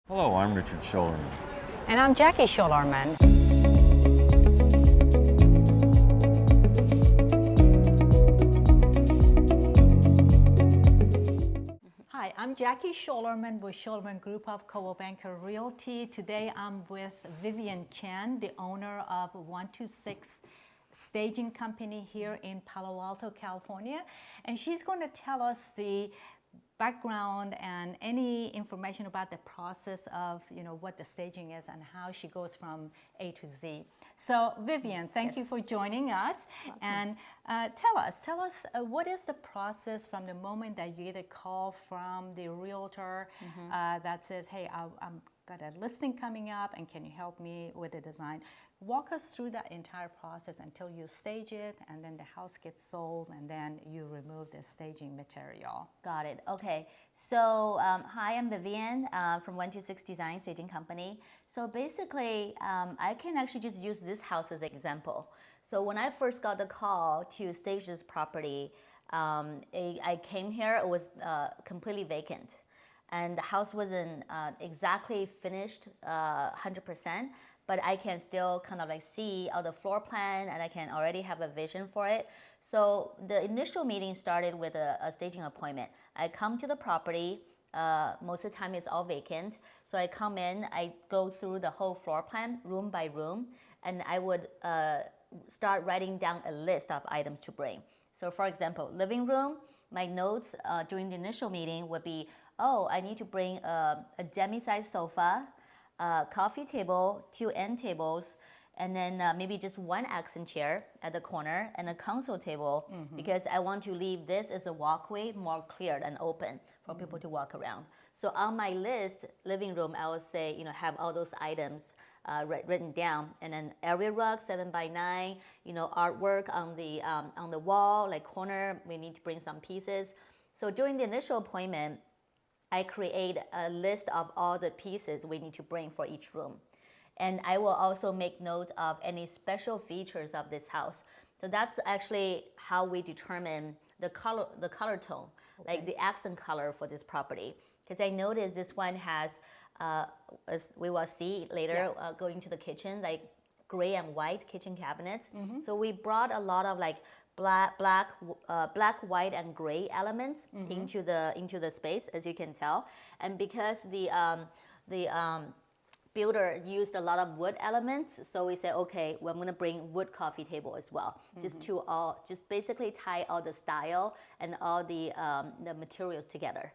Hello, I'm Richard Schoelerman. And I'm Jackie Schoelerman. Hi, I'm Jackie Schoelerman with Schoelerman Group of Coldwell Banker Realty. Today I'm with Vivian Chen, the owner of 126 Staging Company here in Palo Alto, California. And she's going to tell us the background and any information about the process of what the staging is and how she goes from A to Z. So Vivian, thank you for joining us. And tell us what is the process from the moment that you get a call from the realtor that says, hey, I'm got a listing coming up and can you help me with the design? Walk us through that entire process until you stage it and then the house gets sold and then you remove the staging material. Got it. Okay. So hi, I'm Vivian from 126 Design Staging Company. So basically, I can actually just use this house as an example. So when I first got the call to stage this property, I came here, it was completely vacant. And the house wasn't exactly finished 100%, but I can still kind of like see all the floor plan and I can already have a vision for it. So the initial meeting started with a staging appointment. I come to the property, most of the time it's all vacant. So I come in, I go through the whole floor plan, room by room, and I would start writing down a list of items to bring. So for example, living room, my notes during the initial meeting would be, oh, I need to bring a demi-sized sofa, a coffee table, 2 end tables, and then maybe just 1 accent chair at the corner and a console table because I want to leave this as a walkway more clear and open for people to walk around. So on my list, living room, I would say, have all those items written down, and then area rug 7x9, artwork on the wall, like corner, we need to bring some pieces. So during the initial appointment, I create a list of all the pieces we need to bring for each room. And I will also make note of any special features of this house. So that's actually how we determine the color tone, like the accent color for this property. Because I noticed this one has, as we will see later, going to the kitchen, like gray and white kitchen cabinets. So we brought a lot of like black, white, and gray elements into the space, as you can tell. And because the builder used a lot of wood elements, so we said, okay, well, I'm going to bring wood coffee table as well, just basically tie all the style and all the materials together.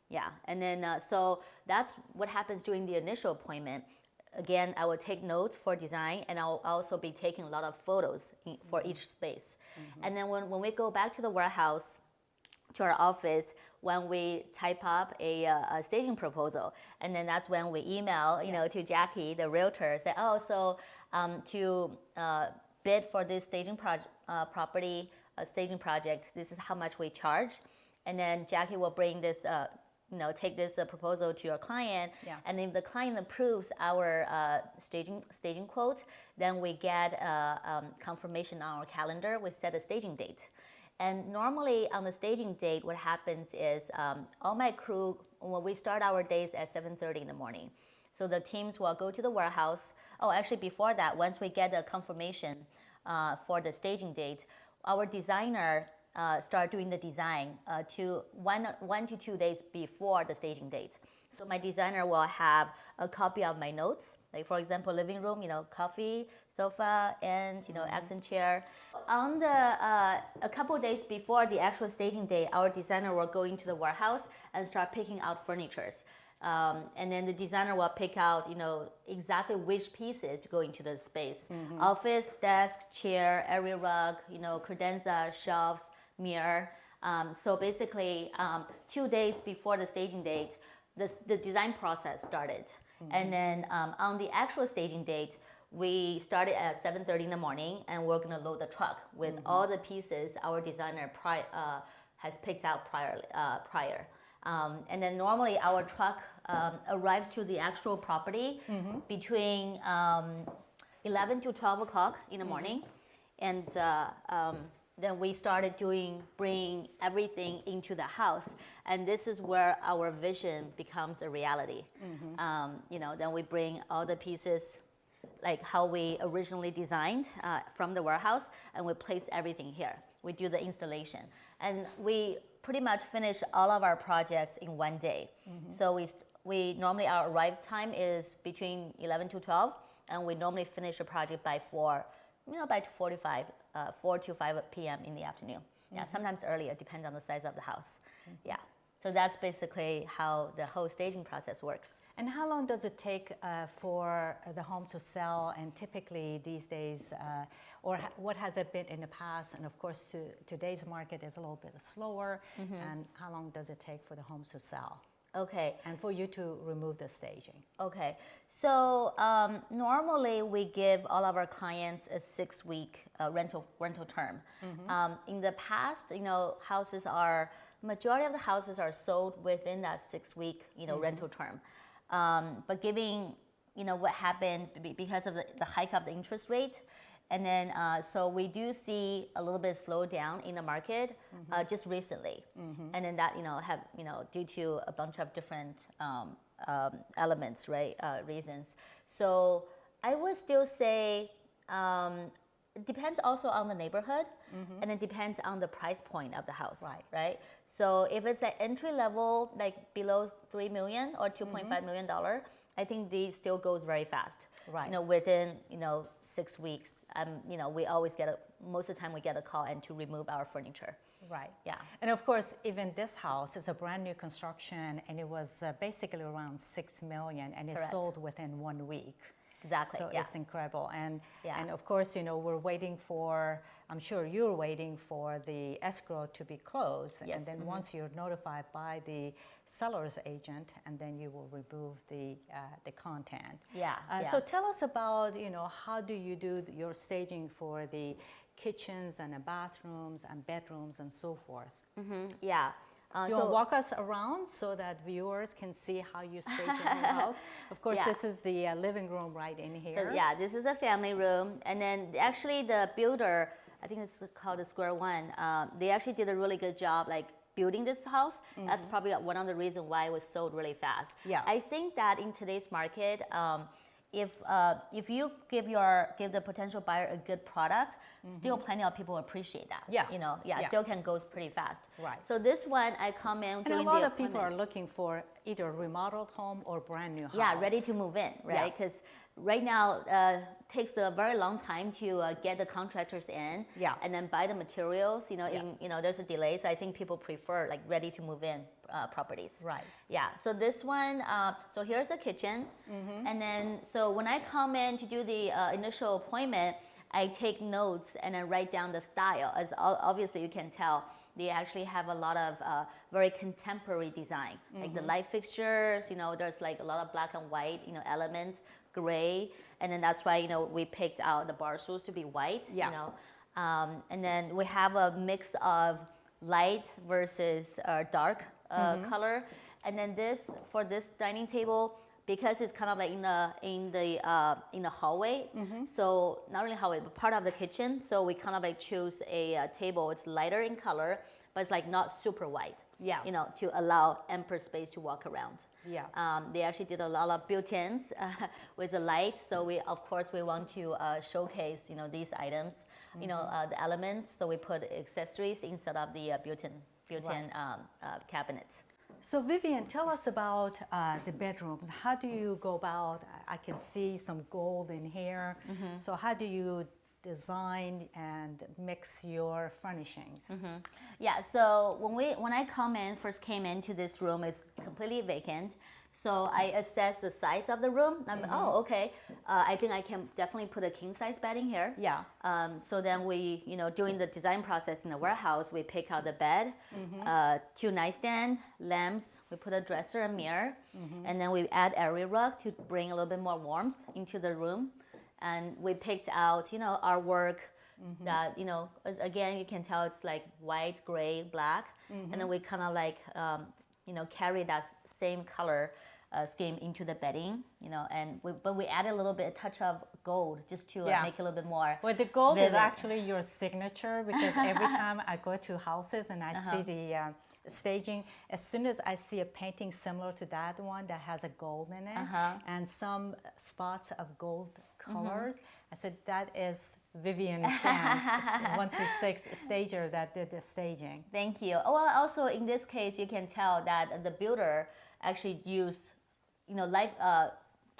Yeah, and then so that's what happens during the initial appointment. Again, I will take notes for design, and I'll also be taking a lot of photos for each space. And then when we go back to the warehouse, to our office, when we type up a staging proposal, and then that's when we email, to Jackie, the realtor, say, oh, so to bid for this staging property, staging project, this is how much we charge, and then Jackie will bring this. Take this proposal to your client, and if the client approves our staging quote, then we get confirmation on our calendar. We set a staging date. And normally on the staging date, what happens is all my crew, when we start our days at 7:30 in the morning. So the teams will go to the warehouse. Oh, actually before that, once we get the confirmation for the staging date, our designer start doing the design to 1 to 2 days before the staging date. So my designer will have a copy of my notes, like for example, living room, coffee, sofa, and accent chair. On a couple of days before the actual staging day, our designer will go into the warehouse and start picking out furnitures. And then the designer will pick out, exactly which pieces to go into the space. Office, desk, chair, area rug, credenza, shelves, mirror. So basically, 2 days before the staging date, the design process started. And then on the actual staging date, we started at 7:30 in the morning, and we're going to load the truck with all the pieces our designer has picked out prior. And then normally our truck arrives to the actual property between 11 to 12 o'clock in the morning. And then we started bringing everything into the house, and this is where our vision becomes a reality. Then we bring all the pieces like how we originally designed from the warehouse, and we place everything here. We do the installation, and we pretty much finish all of our projects in one day. So we normally, our arrival time is between 11 to 12, and we normally finish a project by 4 to 5 p.m. in the afternoon. Yeah, sometimes earlier, depends on the size of the house. Yeah, so that's basically how the whole staging process works. And how long does it take for the home to sell? And typically these days, what has it been in the past? And of course, today's market is a little bit slower. And how long does it take for the homes to sell? Okay. And for you to remove the staging? Okay. So normally we give all of our clients a 6-week rental term. In the past, majority of the houses are sold within that 6-week, rental term. But given, what happened because of the hike of the interest rate, and then so we do see a little bit slowdown in the market just recently, and then that have due to a bunch of different elements, right? Reasons. So I would still say it depends also on the neighborhood, and it depends on the price point of the house, right? So if it's like entry level, like below $3 million or $2.5 million, I think these still goes very fast. Right. Within 6 weeks, we always most of the time we get a call and to remove our furniture. Right. Yeah. And of course, even this house is a brand new construction, and it was basically around $6 million, and it sold within 1 week. Exactly. So it's incredible. And Yeah. and of course, we're waiting for, I'm sure you're waiting for the escrow to be closed. Yes. And then once you're notified by the seller's agent, and then you will remove the content. Yeah. So tell us about, how do you do your staging for the kitchens and the bathrooms and bedrooms and so forth? Yeah. You want to walk us around so that viewers can see how you stage in your house? Of course, this is the living room right in here. So yeah, this is a family room, and then actually the builder, I think it's called the Schoelerman, they actually did a really good job, like building this house. That's probably one of the reasons why it was sold really fast. Yeah. I think that in today's market, if you give the potential buyer a good product, still plenty of people appreciate that. Yeah. Still can go pretty fast. Right. So this one I come in And during a lot the of people are appointment. looking for either remodeled home or brand new house. Yeah, ready to move in, right? Because right now takes a very long time to get the contractors in, and then buy the materials. There's a delay, so I think people prefer like ready to move in properties. Right. Yeah. So this one, so here's the kitchen, and then so when I come in to do the initial appointment, I take notes and then write down the style. As obviously you can tell, they actually have a lot of very contemporary design, like the light fixtures. There's like a lot of black and white, elements, gray, and then that's why we picked out the bar stools to be white. And then we have a mix of light versus dark color, and then for this dining table, because it's kind of like in the hallway. So not really hallway, but part of the kitchen. So we kind of like choose a table. It's lighter in color, but it's like not super white. Yeah. To allow ample space to walk around. Yeah. They actually did a lot of built-ins with the lights. So we want to showcase these items, the elements. So we put accessories instead of the built-in cabinets. So Vivian, tell us about the bedrooms. How do you go about? I can see some gold in here. So how do you design and mix your furnishings? Yeah. So when I first came into this room, it's completely vacant. So I assess the size of the room. Okay. I think I can definitely put a king size bed in here. Yeah. So then we, during the design process in the warehouse, we pick out the bed, 2 nightstand, lamps. We put a dresser and mirror, and then we add area rug to bring a little bit more warmth into the room. And we picked out, our work that, again, you can tell it's like white, gray, black, and then we kind of like, carry that same color scheme into the bedding, and but we added a little bit, a touch of gold just to Yeah. make it a little bit more. Well, the gold is vivid. actually your signature because every time I go to houses and I see the staging, as soon as I see a painting similar to that one that has a gold in it and some spots of gold colors, I said that is Vivian Chan, 126 stager that did the staging. Thank you. Oh, well, also in this case, you can tell that the builder actually used,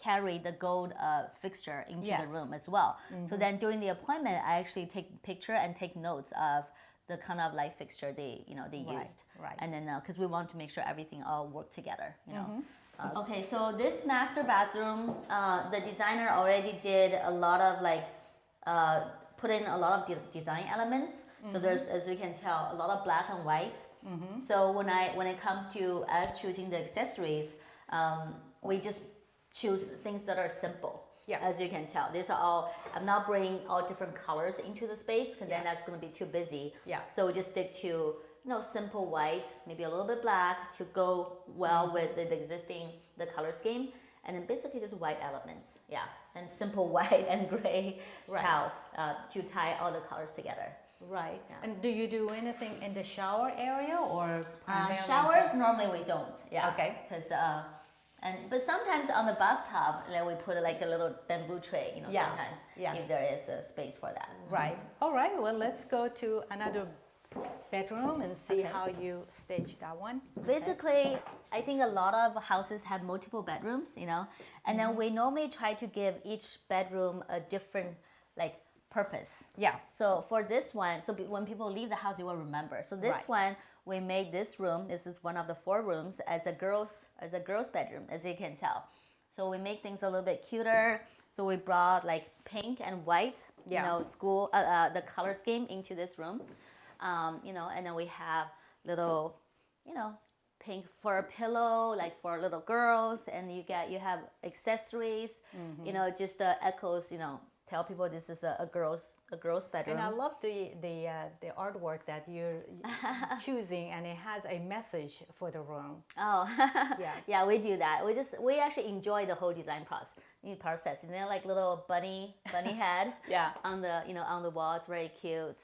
carry the gold fixture into Yes. the room as well. So then during the appointment, I actually take picture and take notes of the kind of light fixture they used. Right. And then because we want to make sure everything all work together. Okay, so this master bathroom, the designer already did a lot of put in a lot of design elements. So there's, as we can tell, a lot of black and white. So when it comes to us choosing the accessories, we just choose things that are simple. Yeah. As you can tell, these are all. I'm not bringing all different colors into the space because then that's going to be too busy. Yeah. So we just stick to simple white, maybe a little bit black to go well with the color scheme, and then basically just white elements. Yeah, and simple white and gray towels to tie all the colors together. Right. Yeah. And do you do anything in the shower area or primarily showers? just- Normally we don't. Yeah. Okay. Because but sometimes on the bathtub, we put like a little bamboo tray. Yeah. Sometimes Yeah. if there is a space for that. Right. All right. Well, let's go to another bedroom and see how you stage that one. Basically, I think a lot of houses have multiple bedrooms, and then we normally try to give each bedroom a different purpose. Yeah. So for this one, when people leave the house, they will remember. So this one, we made this room. This is one of the 4 rooms as a girl's bedroom, as you can tell. So we make things a little bit cuter. So we brought pink and white, school the color scheme into this room. And then we have little, pink fur pillow, for little girls, and you have accessories, just echoes, tell people this is a girl's bedroom. And I love the artwork that you're choosing, and it has a message for the room. Oh, Yeah. yeah, we do that. We actually enjoy the whole design process. Like little bunny head Yeah. on the wall. It's very cute.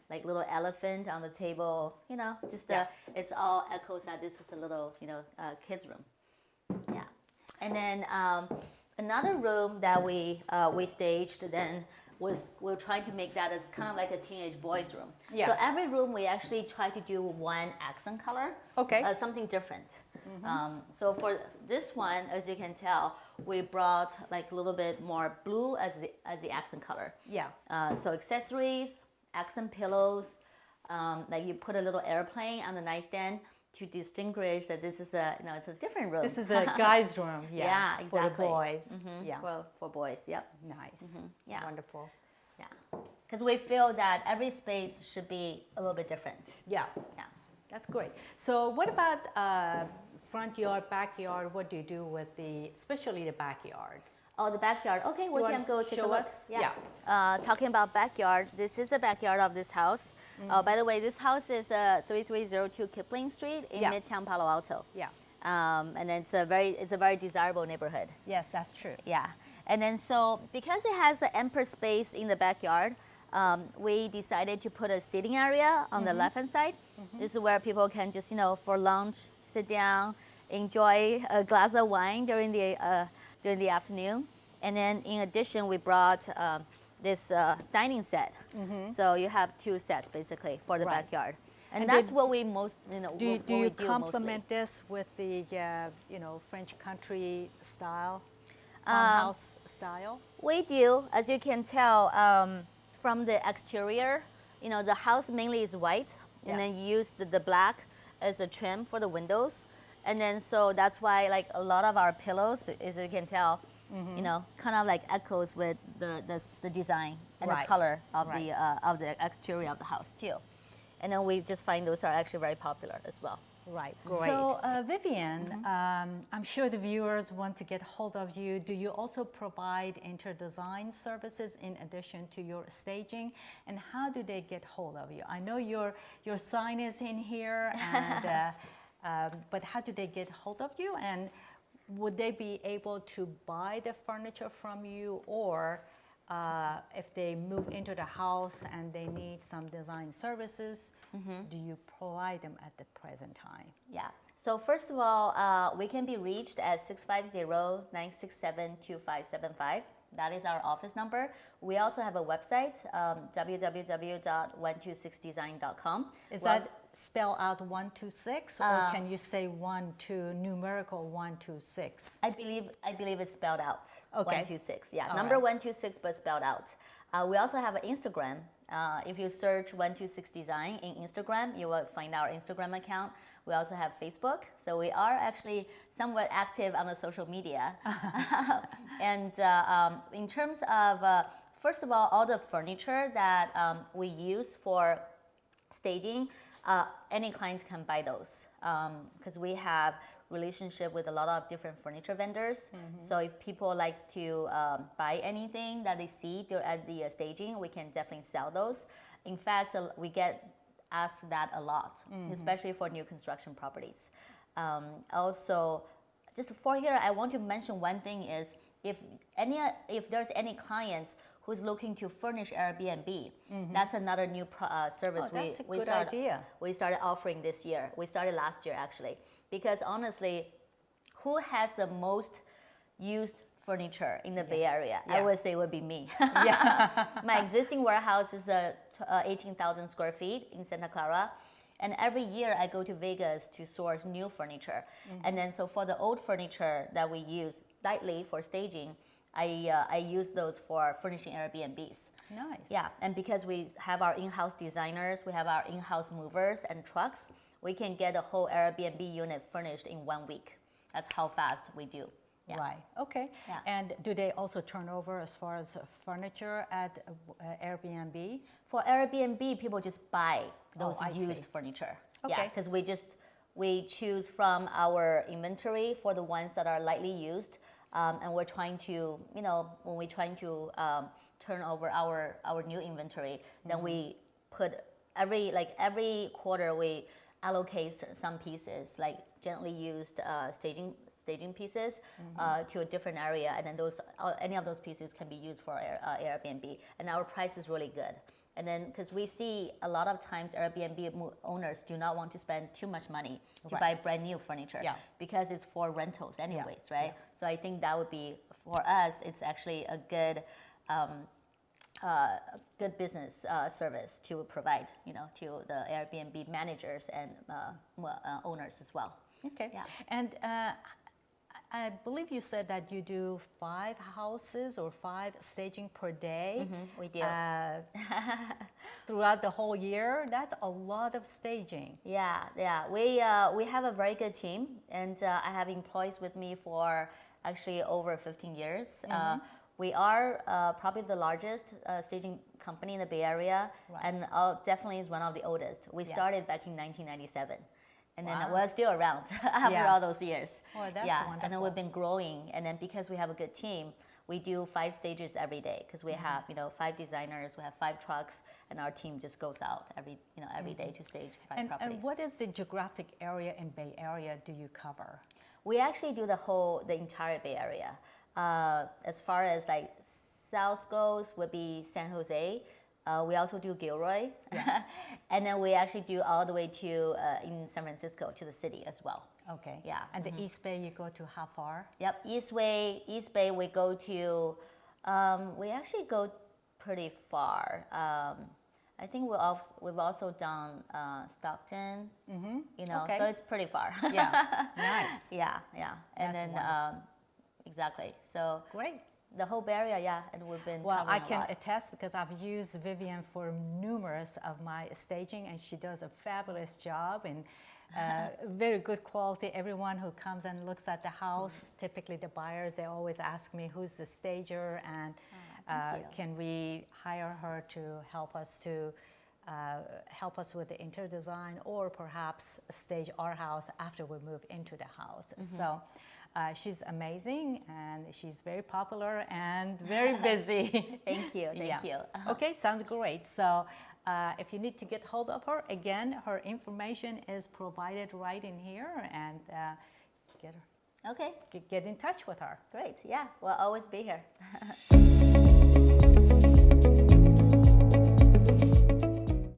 Like little elephant on the table. It's all echoes that this is a little kids room. Yeah, and then another room that we staged then was we're trying to make that as kind of like a teenage boys room. Yeah. So every room we actually try to do one accent color. Okay. Something different. So for this one, as you can tell, we brought a little bit more blue as the accent color. Yeah. So accessories, accent pillows, you put a little airplane on the nightstand to distinguish that this is it's a different room. This is a guy's room. Yeah. Yeah, For the exactly. boys. Yeah. for boys. Yep. Nice. Yeah. Wonderful. Yeah. Because we feel that every space should be a little bit different. Yeah. Yeah. That's great. So what about front yard, backyard? What do you do with especially the backyard? Oh, the backyard. Okay, we can go take a show look. us? Yeah. Talking about backyard, this is the backyard of this house. By the way, this house is 3302 Kipling Street in Midtown Palo Alto. Yeah. And it's a very desirable neighborhood. Yes, that's true. Yeah. And then so because it has an ample space in the backyard, we decided to put a seating area on the left-hand side. This is where people can just, for lunch, sit down, enjoy a glass of wine during the afternoon. And then in addition, we brought this dining set. So you have 2 sets basically for the backyard. And that's what we most, Do you complement this with the, French country style, farmhouse style? We do, as you can tell from the exterior. The house mainly is white, and then you use the black as a trim for the windows. And then so that's why a lot of our pillows, as you can tell, kind of echoes with the design and the color of the exterior of the house too. And then we just find those are actually very popular as well. Right. Great. So, Vivian, I'm sure the viewers want to get hold of you. Do you also provide inter-design services in addition to your staging? And how do they get hold of you? I know your sign is in here, and, but how do they get hold of you? And would they be able to buy the furniture from you, or if they move into the house and they need some design services, do you provide them at the present time? Yeah. So first of all, we can be reached at 650-967-2575. That is our office number. We also have a website, www.126design.com. Is that spell out 126, or can you say numerical 126? I believe it's spelled out. Okay. 126. Yeah, All number right. 126, but spelled out. We also have an Instagram. If you search 126 Design in Instagram, you will find our Instagram account. We also have Facebook, so we are actually somewhat active on the social media. And in terms of, first of all the furniture that we use for staging, any clients can buy those because we have relationship with a lot of different furniture vendors. So if people like to buy anything that they see at the staging, we can definitely sell those. In fact, we get asked that a lot, especially for new construction properties. Also, just for here, I want to mention one thing is if there's any clients who's looking to furnish Airbnb, that's another new service that's a good idea. We started offering this year. We started last year actually, because honestly, who has the most used furniture in the Bay Area? I would say it would be me. My existing warehouse is 18,000 square feet in Santa Clara. And every year I go to Vegas to source new furniture. And then so for the old furniture that we use lightly for staging, I use those for furnishing Airbnbs. Nice. Yeah, and because we have our in-house designers, we have our in-house movers and trucks, we can get a whole Airbnb unit furnished in 1 week. That's how fast we do. Yeah. Right. Okay. Yeah. And do they also turn over as far as furniture at Airbnb? For Airbnb, people just buy those I used see. furniture. Okay. Yeah, because we choose from our inventory for the ones that are lightly used, and we're trying to, when we're trying to turn over our new inventory, then we put every quarter we allocate some pieces, like gently used staging pieces to a different area, and then any of those pieces can be used for Airbnb, and our price is really good. And then because we see a lot of times Airbnb owners do not want to spend too much money to buy brand new furniture because it's for rentals anyways, right? So I think that would be, for us, it's actually a good good business service to provide, to the Airbnb managers and owners as well. Okay. Yeah. And I believe you said that you do 5 houses or 5 staging per day. We do. Throughout the whole year. That's a lot of staging. Yeah. We have a very good team, and I have employees with me for actually over 15 years. We are probably the largest staging company in the Bay Area, and definitely is one of the oldest. We started back in 1997. And then we're still around after all those years. Oh, that's wonderful. And then we've been growing. And then because we have a good team, we do 5 stages every day because we have 5 designers, we have 5 trucks, and our team just goes out every day to stage 5 properties. And what is the geographic area in Bay Area do you cover? We actually do the entire Bay Area. As far as like south goes, would be San Jose. We also do Gilroy, and then we actually do all the way to in San Francisco to the city as well. Okay. Yeah. And the East Bay, you go to how far? Yep. East Bay, we go to. We actually go pretty far. I think we've also done Stockton. Okay. So it's pretty far. Yeah. Nice. Yeah. And That's then exactly. So great. the whole Bay Area, and we've been Well, I covering a can lot. attest because I've used Vivian for numerous of my staging, and she does a fabulous job and very good quality. Everyone who comes and looks at the house, typically the buyers, they always ask me who's the stager, and can we hire her to help us with the interior design, or perhaps stage our house after we move into the house. So. She's amazing, and she's very popular and very busy. Thank you. Okay, sounds great. So if you need to get hold of her, again, her information is provided right in here, and get her. Okay, get in touch with her. great. Yeah, we'll always be here.